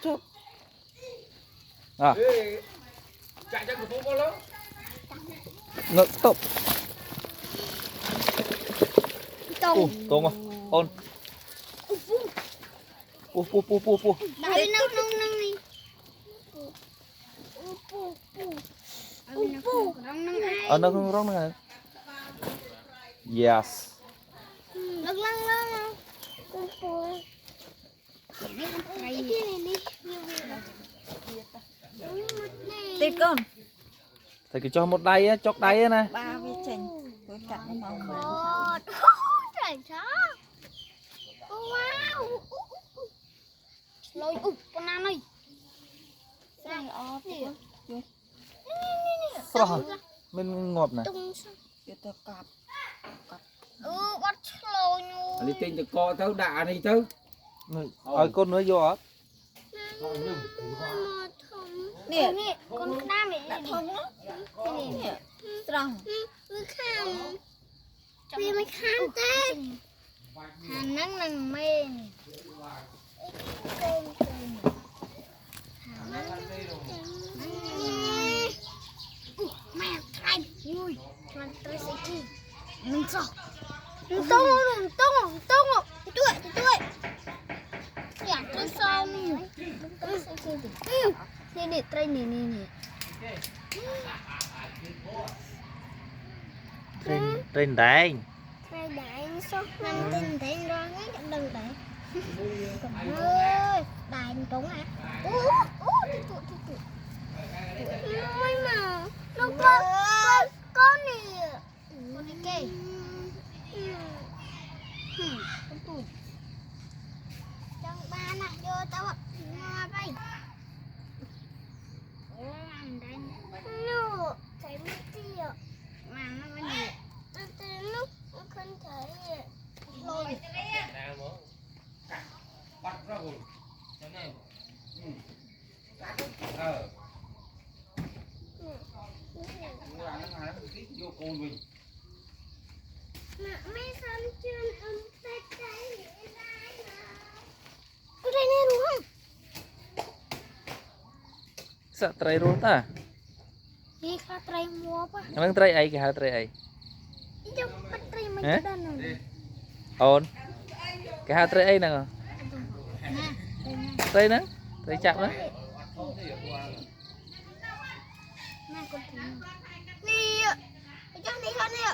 chụp à chạy chân của phố có lớn ngực tụp tôm à ôn pu đây nâng đi nó không rong nữa yes lăng Tít con thầy cứ cho một đáy á chọc đáy á nè ba với chanh với cặn nó màu cột trời chó wow lôi con ăn ơi này ó phở mình ngọt này cho tao cặp bắt lôi nhu đi tin được co tao đạ này tao ơi con nữa vô á nè con nam này đã thông á nè strong vì mày khám tết hàng nắng nắng men mẹ thay ui con tôi sẽ chi mình sao tung tuổi dạ tôi xong tôi sẽ chi nè trai nè trên đèn trai đại số năm tin thấy ra ngay cái đằng đấy ơi đại trúng hả ôi mà nó con nè con đi kê con tụi trong ba nè vô tao ngoa bay nó thấy mất tiêu mà nó bên này nó không thấy lôi bắt ra rồi cho nên vô cồn mình mấy xăm chân tay trái cái đây nè đúng không sợ trai luôn ta đi khá trai mua pa emang trai ai cái hal trai ai jom trai mấy cái đó ôn cái hal trai ai nè trai nữa trai chạm đó nè con nè trong đi con nè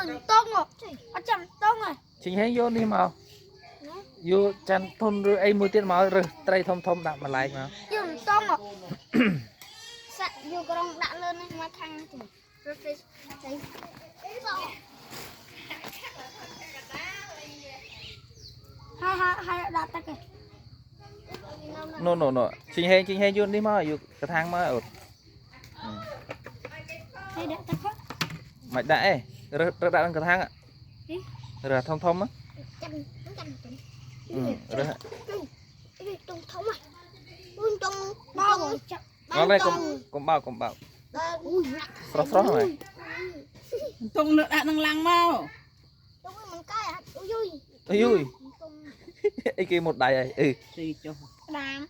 mình tông rồi ở trong tông rồi chính hết vô đi màu vô chăn thôn rồi ai mua tiền màu rồi trai thom đạm mà lại mà dùng tông rồi sạch vô con đã lên mà thằng rồi phải hai đặt ta kìa no chính hết vô đi màu vô cái thang mà ở hai đặt ta khó mày đã ấy rất đã cái thang ạ rồi thom á rồi trong thống à trong bao rồi nó đây cũng bao frost rồi tung được đã năng lăng mau mình coi à ui ui ấy kia một đài ấy thì cho đàm